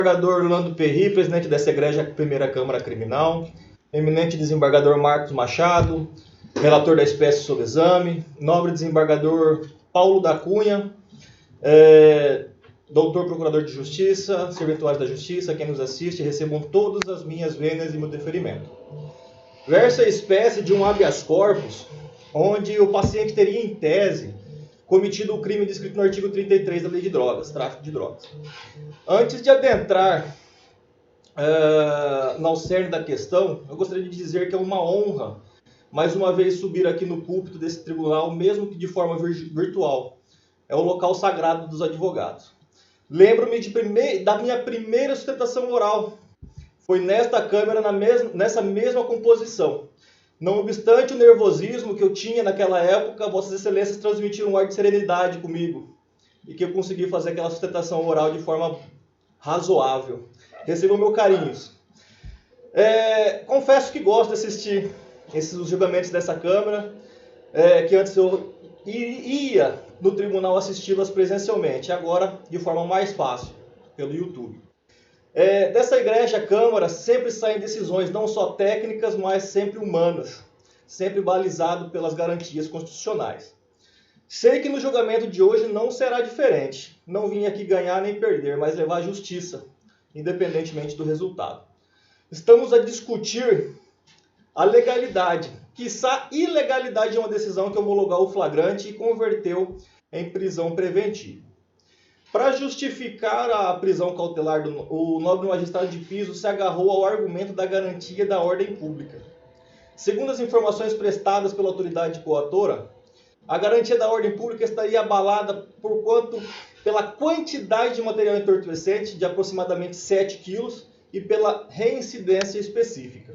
Desembargador Orlando Perry, presidente dessa egrégia Primeira Câmara Criminal, eminente desembargador Marcos Machado, relator da espécie sob exame, nobre desembargador Paulo da Cunha, doutor procurador de justiça, serventuários da justiça, quem nos assiste, recebam todas as minhas vênias e meu deferimento. Versa a espécie de um habeas corpus, onde o paciente teria, em tese, cometido o crime descrito no artigo 33 da Lei de Drogas, tráfico de drogas. Antes de adentrar no cerne da questão, eu gostaria de dizer que é uma honra, mais uma vez, subir aqui no púlpito desse tribunal, mesmo que de forma virtual. É o local sagrado dos advogados. Lembro-me da minha primeira sustentação oral. Foi nesta Câmara, nessa mesma composição. Não obstante o nervosismo que eu tinha naquela época, Vossas Excelências transmitiram um ar de serenidade comigo e que eu consegui fazer aquela sustentação oral de forma razoável. Recebam meus carinhos. Confesso que gosto de assistir os julgamentos dessa Câmara, que antes eu ia no tribunal assisti-las presencialmente, agora de forma mais fácil, pelo YouTube. Dessa egrégia Câmara sempre saem decisões não só técnicas, mas sempre humanas, sempre balizado pelas garantias constitucionais. Sei que no julgamento de hoje não será diferente. Não vim aqui ganhar nem perder, mas levar a justiça, independentemente do resultado. Estamos a discutir a legalidade, quiçá ilegalidade de uma decisão que homologou o flagrante e converteu em prisão preventiva. Para justificar a prisão cautelar, o nobre magistrado de piso se agarrou ao argumento da garantia da ordem pública. Segundo as informações prestadas pela autoridade coatora, a garantia da ordem pública estaria abalada pela quantidade de material entorpecente, de aproximadamente 7 quilos, e pela reincidência específica.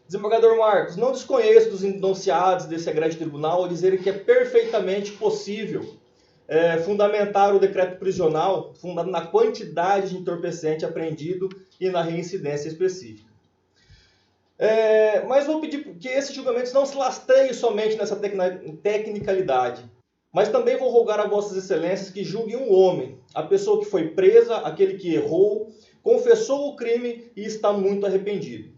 Desembargador Marcos, não desconheço dos enunciados desse egrégio tribunal ao dizerem que é perfeitamente possível fundamentar o decreto prisional fundado na quantidade de entorpecente apreendido e na reincidência específica. Mas vou pedir que esses julgamentos não se lastreiem somente nessa tecnicalidade, mas também vou rogar a Vossas Excelências que julguem um homem, a pessoa que foi presa, aquele que errou, confessou o crime e está muito arrependido.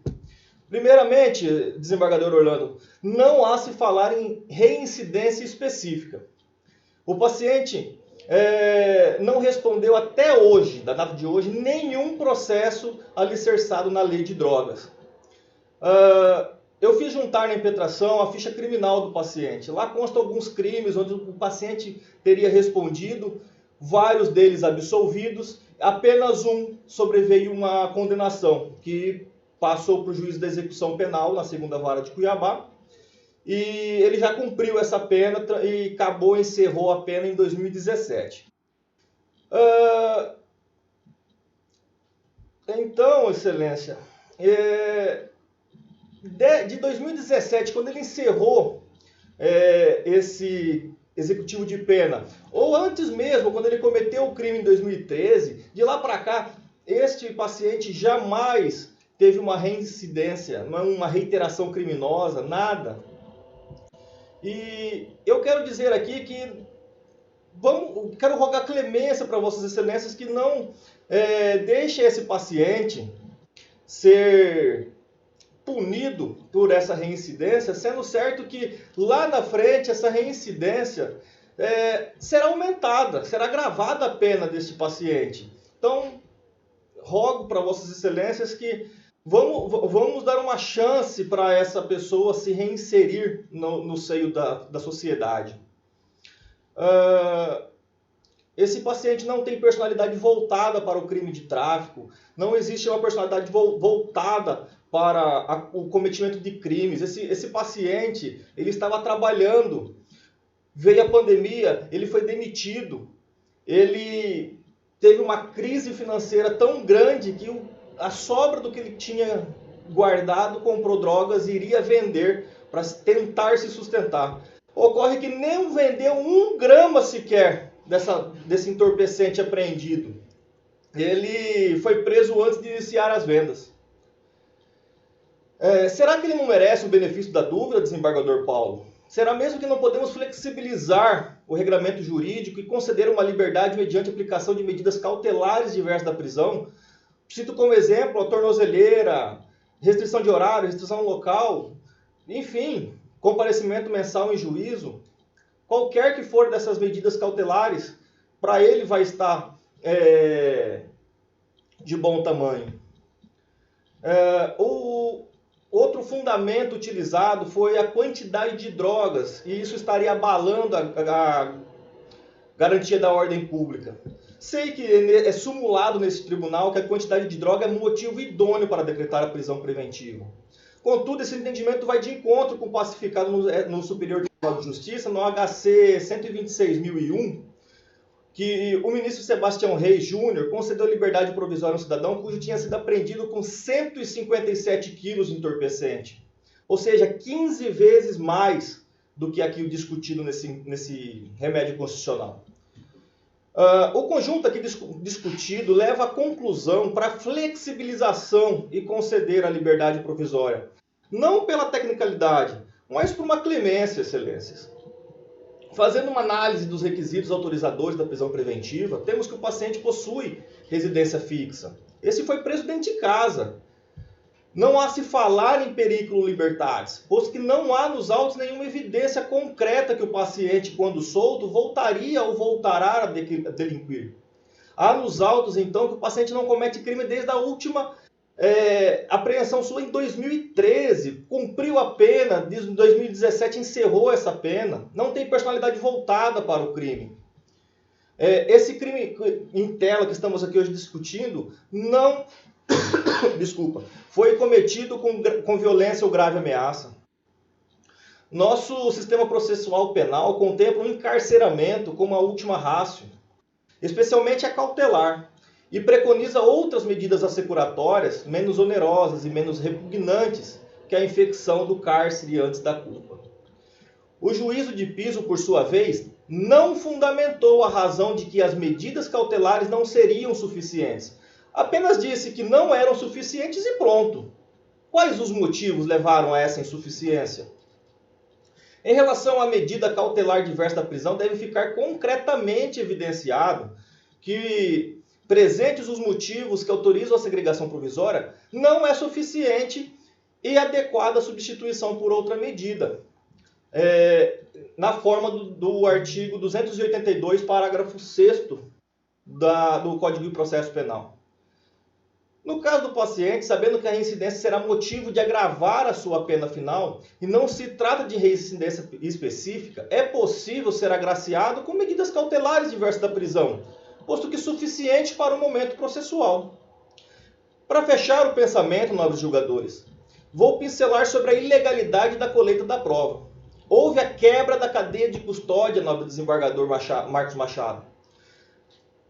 Primeiramente, desembargador Orlando, não há se falar em reincidência específica. O paciente não respondeu até hoje, da data de hoje, nenhum processo alicerçado na lei de drogas. Eu fiz juntar na impetração a ficha criminal do paciente. Lá constam alguns crimes onde o paciente teria respondido, vários deles absolvidos, apenas um sobreveio uma condenação, que passou para o juiz da execução penal na 2ª Vara de Cuiabá, e ele já cumpriu essa pena e encerrou a pena em 2017. Então, Excelência, de 2017, quando ele encerrou esse executivo de pena, ou antes mesmo, quando ele cometeu o crime em 2013, de lá para cá, este paciente jamais teve uma reincidência, uma reiteração criminosa, nada. E eu quero dizer aqui que quero rogar clemência para Vossas Excelências que não deixe esse paciente ser punido por essa reincidência, sendo certo que lá na frente essa reincidência será aumentada, será agravada a pena deste paciente. Então, rogo para Vossas Excelências que vamos dar uma chance para essa pessoa se reinserir no seio da sociedade. Esse paciente não tem personalidade voltada para o crime de tráfico, não existe uma personalidade voltada para o cometimento de crimes. Esse paciente, ele estava trabalhando, veio a pandemia, ele foi demitido, ele teve uma crise financeira tão grande que a sobra do que ele tinha guardado comprou drogas e iria vender para tentar se sustentar. Ocorre que nem vendeu 1 grama sequer desse entorpecente apreendido. Ele foi preso antes de iniciar as vendas. Será que ele não merece o benefício da dúvida, desembargador Paulo? Será mesmo que não podemos flexibilizar o regramento jurídico e conceder uma liberdade mediante aplicação de medidas cautelares diversas da prisão? Cito como exemplo a tornozeleira, restrição de horário, restrição local, enfim, comparecimento mensal em juízo. Qualquer que for dessas medidas cautelares, para ele vai estar de bom tamanho. O outro fundamento utilizado foi a quantidade de drogas, e isso estaria abalando a garantia da ordem pública. Sei que é simulado nesse tribunal que a quantidade de droga é motivo idôneo para decretar a prisão preventiva. Contudo, esse entendimento vai de encontro com o pacificado no Superior Tribunal de Justiça, no HC 126.001, que o ministro Sebastião Reis Júnior concedeu liberdade provisória a um cidadão cujo tinha sido apreendido com 157 quilos de entorpecente. Ou seja, 15 vezes mais do que aqui o discutido nesse remédio constitucional. O conjunto aqui discutido leva à conclusão para a flexibilização e conceder a liberdade provisória. Não pela tecnicalidade, mas por uma clemência, excelências. Fazendo uma análise dos requisitos autorizadores da prisão preventiva, temos que o paciente possui residência fixa. Esse foi preso dentro de casa. Não há se falar em periculo libertatis, posto que não há nos autos nenhuma evidência concreta que o paciente, quando solto, voltaria ou voltará a delinquir. Há nos autos, então, que o paciente não comete crime desde a última apreensão sua em 2013, cumpriu a pena, em 2017 encerrou essa pena, não tem personalidade voltada para o crime. Esse crime em tela que estamos aqui hoje discutindo, não... foi cometido com violência ou grave ameaça. Nosso sistema processual penal contempla o encarceramento como a última ratio, especialmente a cautelar, e preconiza outras medidas assecuratórias menos onerosas e menos repugnantes que a infecção do cárcere antes da culpa. O juízo de piso, por sua vez, não fundamentou a razão de que as medidas cautelares não seriam suficientes. Apenas disse que não eram suficientes e pronto. Quais os motivos levaram a essa insuficiência? Em relação à medida cautelar diversa da prisão, deve ficar concretamente evidenciado que, presentes os motivos que autorizam a segregação provisória, não é suficiente e adequada a substituição por outra medida, na forma do artigo 282, parágrafo 6º do Código de Processo Penal. No caso do paciente, sabendo que a reincidência será motivo de agravar a sua pena final e não se trata de reincidência específica, é possível ser agraciado com medidas cautelares diversas da prisão, posto que suficiente para o momento processual. Para fechar o pensamento, nobres julgadores, vou pincelar sobre a ilegalidade da colheita da prova. Houve a quebra da cadeia de custódia, nobre desembargador Marcos Machado.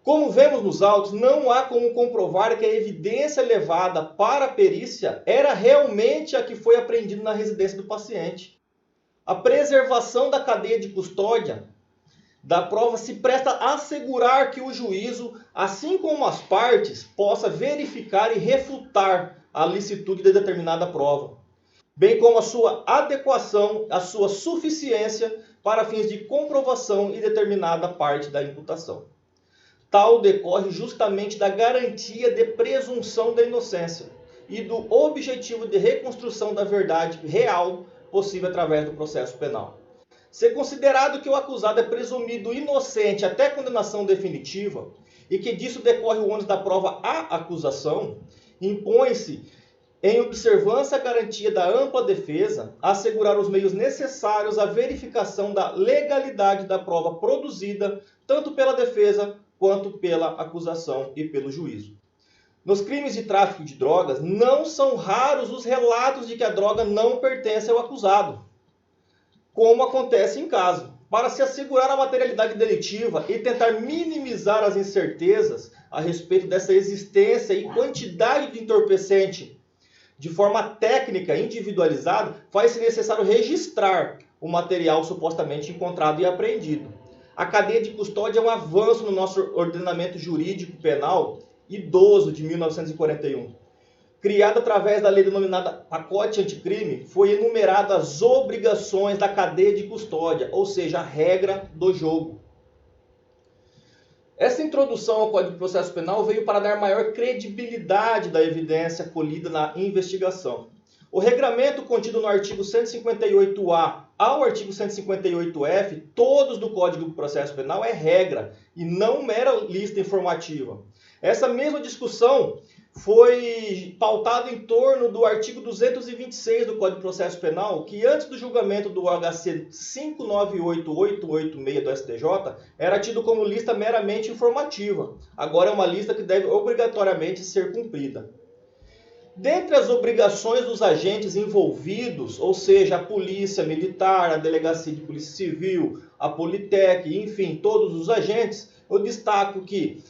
Como vemos nos autos, não há como comprovar que a evidência levada para a perícia era realmente a que foi apreendida na residência do paciente. A preservação da cadeia de custódia da prova se presta a assegurar que o juízo, assim como as partes, possa verificar e refutar a licitude de determinada prova, bem como a sua adequação, a sua suficiência para fins de comprovação e determinada parte da imputação. Tal decorre justamente da garantia de presunção da inocência e do objetivo de reconstrução da verdade real possível através do processo penal. Ser considerado que o acusado é presumido inocente até condenação definitiva e que disso decorre o ônus da prova à acusação, impõe-se, em observância à garantia da ampla defesa, a assegurar os meios necessários à verificação da legalidade da prova produzida, tanto pela defesa quanto pela acusação e pelo juízo. Nos crimes de tráfico de drogas, não são raros os relatos de que a droga não pertence ao acusado, como acontece em caso. Para se assegurar a materialidade delitiva e tentar minimizar as incertezas a respeito dessa existência e quantidade de entorpecente de forma técnica individualizada, faz-se necessário registrar o material supostamente encontrado e apreendido. A cadeia de custódia é um avanço no nosso ordenamento jurídico penal idoso de 1941. criada através da lei denominada Pacote Anticrime, foi enumerada as obrigações da cadeia de custódia, ou seja, a regra do jogo. Essa introdução ao Código de Processo Penal veio para dar maior credibilidade da evidência colhida na investigação. O regramento contido no artigo 158A ao artigo 158F, todos do Código de Processo Penal, é regra e não mera lista informativa. Essa mesma discussão foi pautada em torno do artigo 226 do Código de Processo Penal, que antes do julgamento do HC 598886 do STJ, era tido como lista meramente informativa. Agora é uma lista que deve obrigatoriamente ser cumprida. Dentre as obrigações dos agentes envolvidos, ou seja, a Polícia Militar, a Delegacia de Polícia Civil, a Politec, enfim, todos os agentes, eu destaco que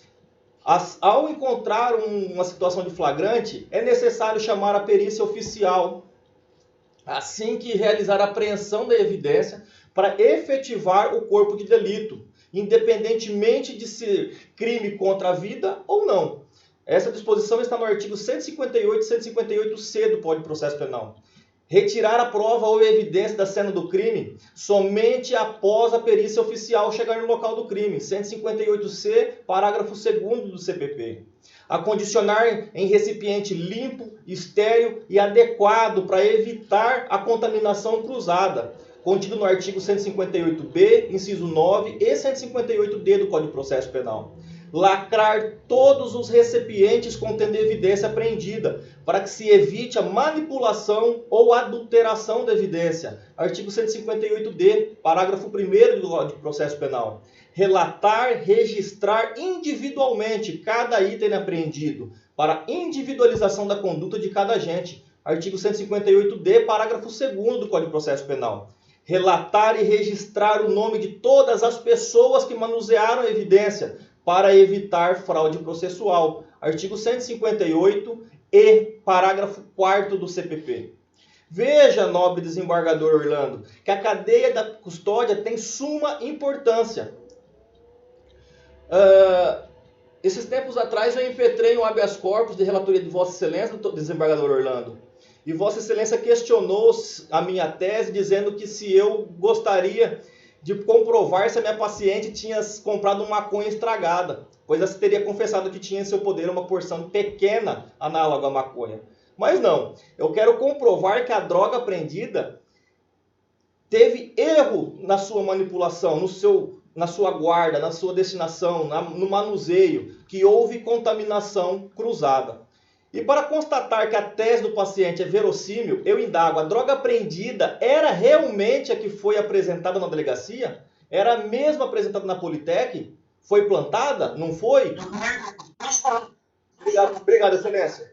ao encontrar uma situação de flagrante, é necessário chamar a perícia oficial, assim que realizar a apreensão da evidência, para efetivar o corpo de delito, independentemente de ser crime contra a vida ou não. Essa disposição está no artigo 158 e 158C do Código de Processo Penal. Retirar a prova ou evidência da cena do crime somente após a perícia oficial chegar no local do crime. 158C, parágrafo 2º do CPP. Acondicionar em recipiente limpo, estéril e adequado para evitar a contaminação cruzada, contido no artigo 158B, inciso 9 e 158D do Código de Processo Penal. Lacrar todos os recipientes contendo evidência apreendida, para que se evite a manipulação ou adulteração da evidência. Artigo 158D, parágrafo 1º do Código de Processo Penal. Relatar, registrar individualmente cada item apreendido, para individualização da conduta de cada agente. Artigo 158D, parágrafo 2º do Código de Processo Penal. Relatar e registrar o nome de todas as pessoas que manusearam a evidência, para evitar fraude processual. Artigo 158 e parágrafo 4º do CPP. Veja, nobre desembargador Orlando, que a cadeia da custódia tem suma importância. Esses tempos atrás eu impetrei um habeas corpus de relatoria de Vossa Excelência, desembargador Orlando, e Vossa Excelência questionou a minha tese, dizendo que se eu gostaria de comprovar se a minha paciente tinha comprado uma maconha estragada, pois ela teria confessado que tinha em seu poder uma porção pequena análoga à maconha. Mas não, eu quero comprovar que a droga apreendida teve erro na sua manipulação, na sua guarda, na sua destinação, no manuseio, que houve contaminação cruzada. E para constatar que a tese do paciente é verossímil, eu indago, a droga apreendida era realmente a que foi apresentada na delegacia? Era a mesma apresentada na Politec? Foi plantada? Não foi? Obrigado, Excelência.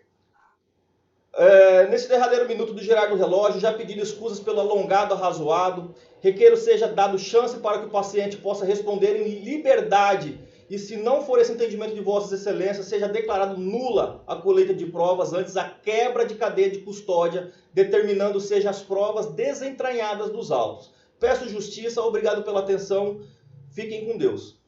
Nesse derradeiro minuto do girar do relógio, já pedi excusas pelo alongado arrazoado. Requeiro seja dado chance para que o paciente possa responder em liberdade. E se não for esse entendimento de Vossas Excelências, seja declarado nula a colheita de provas, antes a quebra de cadeia de custódia, determinando seja as provas desentranhadas dos autos. Peço justiça, obrigado pela atenção, fiquem com Deus.